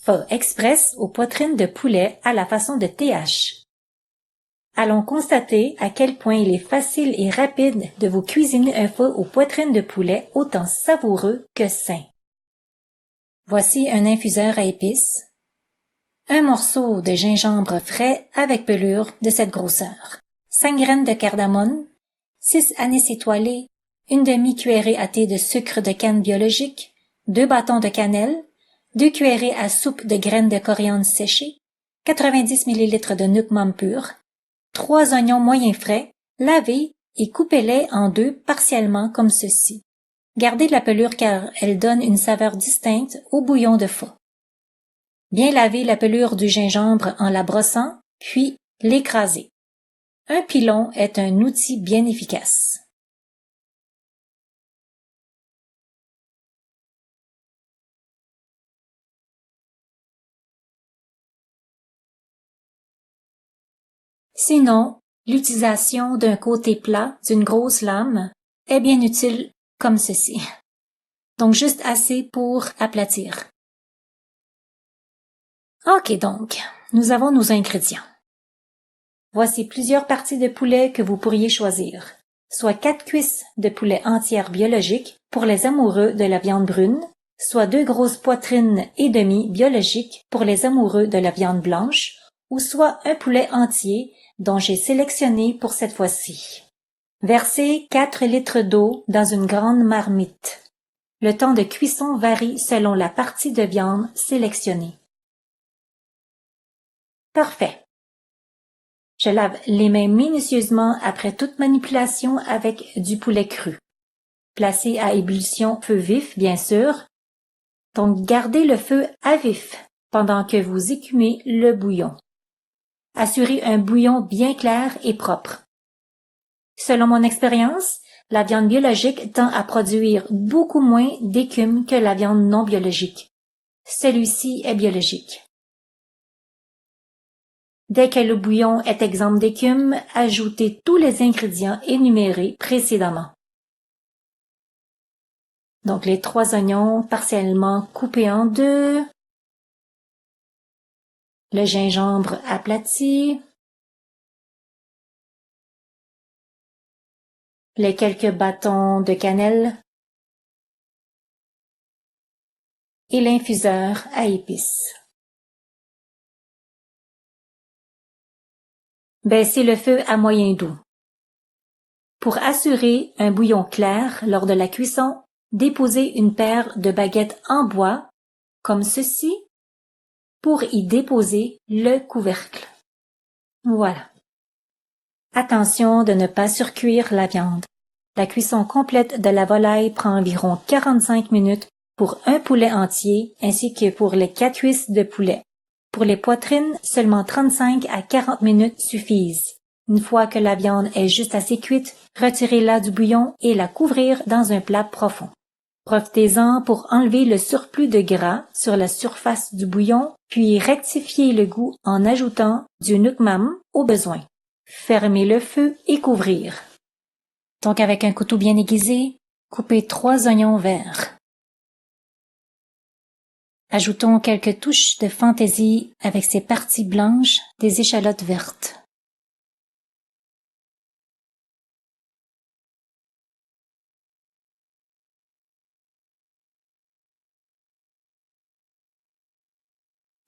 Pho express aux poitrines de poulet à la façon de TH. Allons constater à quel point il est facile et rapide de vous cuisiner un pho aux poitrines de poulet autant savoureux que sain. Voici un infuseur à épices, un morceau de gingembre frais avec pelure de cette grosseur, 5 graines de cardamome, 6 anis étoilés, une demi-cuillerée à thé de sucre de canne biologique, 2 bâtons de cannelle, 2 cuillerées à soupe de graines de coriandre séchées, 90 ml de nuque môme pur, 3 oignons moyens frais, lavés et coupez-les en deux partiellement comme ceci. Gardez la pelure car elle donne une saveur distincte au bouillon de pho. Bien laver la pelure du gingembre en la brossant, puis l'écraser. Un pilon est un outil bien efficace. Sinon, l'utilisation d'un côté plat d'une grosse lame est bien utile comme ceci. Donc juste assez pour aplatir. Ok donc, nous avons nos ingrédients. Voici plusieurs parties de poulet que vous pourriez choisir, soit 4 cuisses de poulet entières biologiques pour les amoureux de la viande brune, soit 2 grosses poitrines et demie biologiques pour les amoureux de la viande blanche, ou soit un poulet entier dont j'ai sélectionné pour cette fois-ci. Versez 4 litres d'eau dans une grande marmite. Le temps de cuisson varie selon la partie de viande sélectionnée. Parfait. Je lave les mains minutieusement après toute manipulation avec du poulet cru. Placez à ébullition feu vif, bien sûr. Donc gardez le feu à vif pendant que vous écumez le bouillon. Assurez un bouillon bien clair et propre. Selon mon expérience, la viande biologique tend à produire beaucoup moins d'écume que la viande non biologique. Celui-ci est biologique. Dès que le bouillon est exempt d'écume, ajoutez tous les ingrédients énumérés précédemment. Donc les 3 oignons partiellement coupés en deux, le gingembre aplati, les quelques bâtons de cannelle et l'infuseur à épices. Baissez le feu à moyen doux. Pour assurer un bouillon clair lors de la cuisson, déposez une paire de baguettes en bois, comme ceci, pour y déposer le couvercle. Voilà. Attention de ne pas surcuire la viande. La cuisson complète de la volaille prend environ 45 minutes pour un poulet entier ainsi que pour les 4 cuisses de poulet. Pour les poitrines, seulement 35 à 40 minutes suffisent. Une fois que la viande est juste assez cuite, retirez-la du bouillon et la couvrir dans un plat profond. Profitez-en pour enlever le surplus de gras sur la surface du bouillon, puis rectifiez le goût en ajoutant du nuque môme au besoin. Fermez le feu et couvrir. Donc avec un couteau bien aiguisé, coupez 3 oignons verts. Ajoutons quelques touches de fantaisie avec ses parties blanches des échalotes vertes.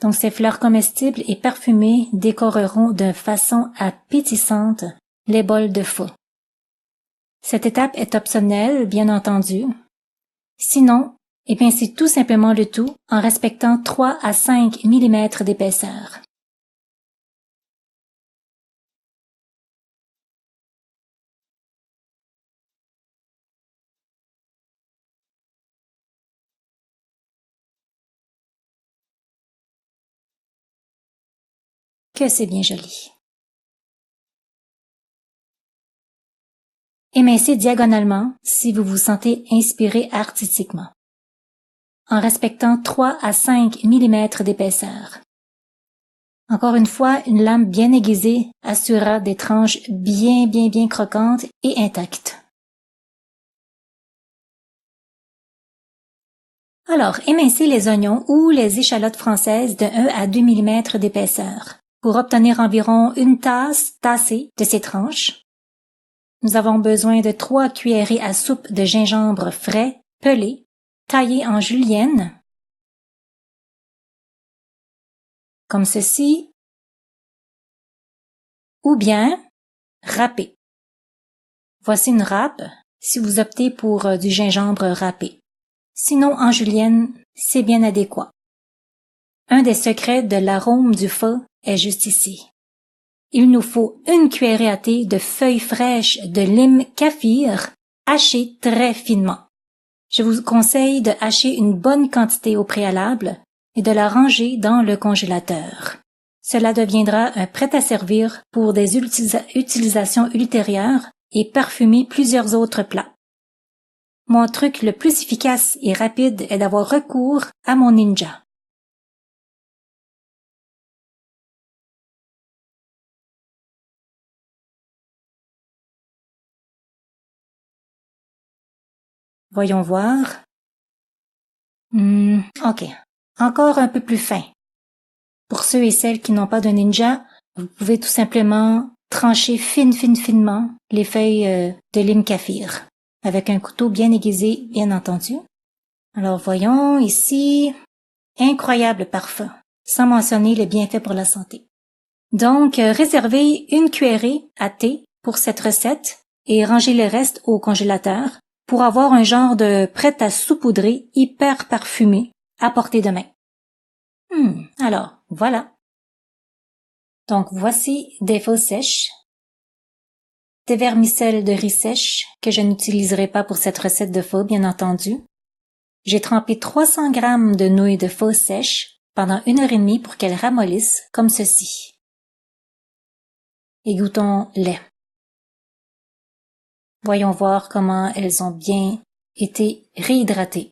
Donc ces fleurs comestibles et parfumées décoreront de façon appétissante les bols de pho. Cette étape est optionnelle, bien entendu. Sinon, épincez tout simplement le tout en respectant 3 à 5 mm d'épaisseur. Que c'est bien joli. Émincez diagonalement si vous vous sentez inspiré artistiquement, en respectant 3 à 5 mm d'épaisseur. Encore une fois, une lame bien aiguisée assurera des tranches bien croquantes et intactes. Alors, émincez les oignons ou les échalotes françaises de 1 à 2 mm d'épaisseur. Pour obtenir environ une tassée de ces tranches, nous avons besoin de 3 cuillerées à soupe de gingembre frais, pelé, taillé en julienne, comme ceci, ou bien râpé. Voici une râpe si vous optez pour du gingembre râpé. Sinon, en julienne, c'est bien adéquat. Un des secrets de l'arôme du pho est juste ici. Il nous faut une cuillerée à thé de feuilles fraîches de lime kaffir hachées très finement. Je vous conseille de hacher une bonne quantité au préalable et de la ranger dans le congélateur. Cela deviendra un prêt à servir pour des utilisations ultérieures et parfumer plusieurs autres plats. Mon truc le plus efficace et rapide est d'avoir recours à mon ninja. Voyons voir. Ok. Encore un peu plus fin. Pour ceux et celles qui n'ont pas de ninja, vous pouvez tout simplement trancher finement les feuilles de lime kaffir, avec un couteau bien aiguisé, bien entendu. Alors voyons ici, incroyable parfum, sans mentionner les bienfaits pour la santé. Donc, réservez une cuillerée à thé pour cette recette et rangez le reste au congélateur pour avoir un genre de prêt à saupoudrer hyper parfumé à portée de main. Alors, voilà. Donc, voici des faux sèches, des vermicelles de riz sèche que je n'utiliserai pas pour cette recette de faux, bien entendu. J'ai trempé 300 g de nouilles de faux sèches pendant 1h30 pour qu'elles ramollissent comme ceci. Égouttons-les. Voyons voir comment elles ont bien été réhydratées.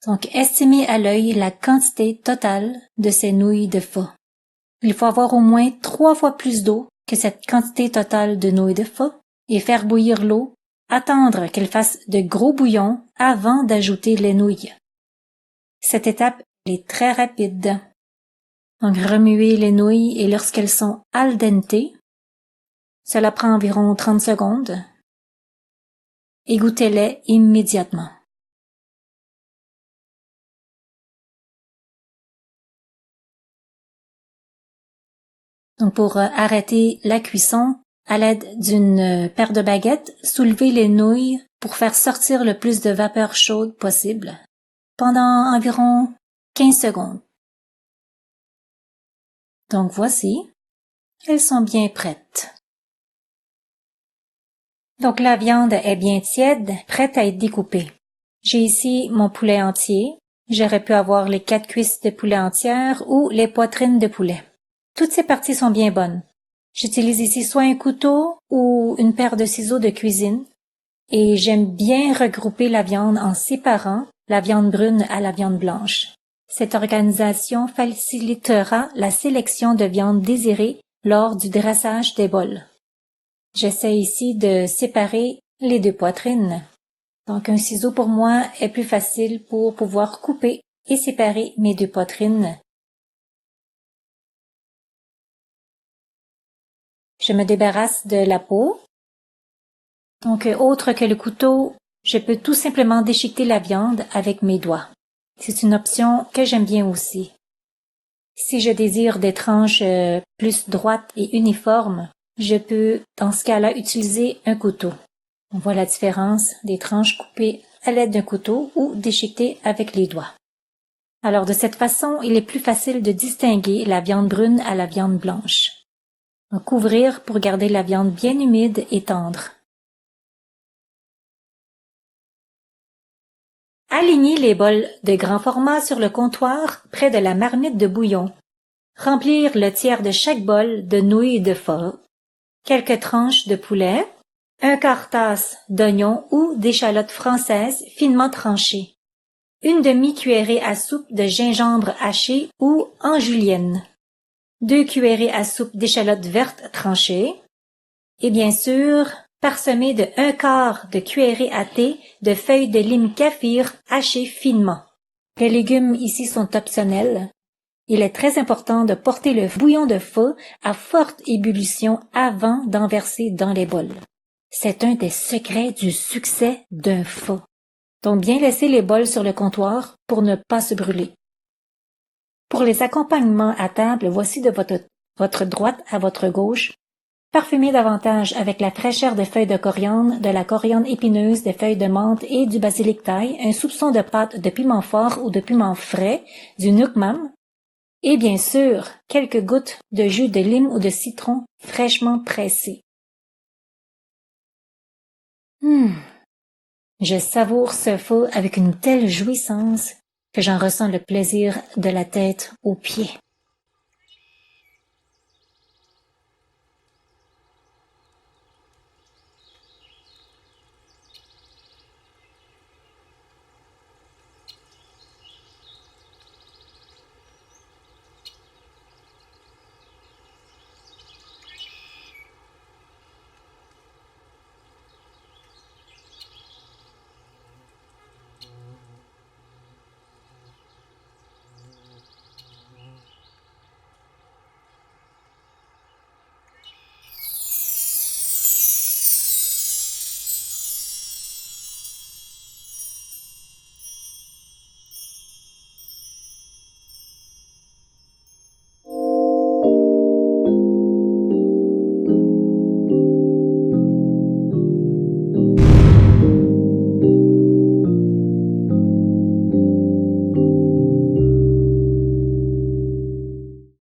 Donc, estimez à l'œil la quantité totale de ces nouilles de pho. Il faut avoir au moins 3 fois plus d'eau que cette quantité totale de nouilles de pho et faire bouillir l'eau, attendre qu'elle fasse de gros bouillons avant d'ajouter les nouilles. Cette étape est très rapide. Donc, remuez les nouilles et lorsqu'elles sont al dente, cela prend environ 30 secondes. Égouttez-les immédiatement. Donc, pour arrêter la cuisson, à l'aide d'une paire de baguettes, soulevez les nouilles pour faire sortir le plus de vapeur chaude possible pendant environ 15 secondes. Donc voici, elles sont bien prêtes. Donc la viande est bien tiède, prête à être découpée. J'ai ici mon poulet entier. J'aurais pu avoir les 4 cuisses de poulet entières ou les poitrines de poulet. Toutes ces parties sont bien bonnes. J'utilise ici soit un couteau ou une paire de ciseaux de cuisine et j'aime bien regrouper la viande en séparant la viande brune à la viande blanche. Cette organisation facilitera la sélection de viande désirée lors du dressage des bols. J'essaie ici de séparer les 2 poitrines. Donc un ciseau pour moi est plus facile pour pouvoir couper et séparer mes 2 poitrines. Je me débarrasse de la peau. Donc, autre que le couteau, je peux tout simplement déchiqueter la viande avec mes doigts. C'est une option que j'aime bien aussi. Si je désire des tranches plus droites et uniformes, je peux, dans ce cas-là, utiliser un couteau. On voit la différence des tranches coupées à l'aide d'un couteau ou déchiquetées avec les doigts. Alors, de cette façon, il est plus facile de distinguer la viande brune à la viande blanche. Donc, couvrir pour garder la viande bien humide et tendre. Alignez les bols de grand format sur le comptoir près de la marmite de bouillon. Remplir le tiers de chaque bol de nouilles de pho, quelques tranches de poulet, un quart tasse d'oignons ou d'échalotes françaises finement tranchées, une demi-cuillerée à soupe de gingembre haché ou en julienne, 2 cuillerées à soupe d'échalotes vertes tranchées, et bien sûr, parsemé de 1/4 de cuillerée à thé de feuilles de lime kaffir hachées finement. Les légumes ici sont optionnels. Il est très important de porter le bouillon de pho à forte ébullition avant d'en verser dans les bols. C'est un des secrets du succès d'un pho. Donc bien laisser les bols sur le comptoir pour ne pas se brûler. Pour les accompagnements à table, voici de votre droite à votre gauche. Parfumez davantage avec la fraîcheur des feuilles de coriandre, de la coriandre épineuse, des feuilles de menthe et du basilic thaï, un soupçon de pâte de piment fort ou de piment frais, du nuoc mam, et bien sûr, quelques gouttes de jus de lime ou de citron fraîchement pressé. Je savoure ce pho avec une telle jouissance que j'en ressens le plaisir de la tête aux pieds.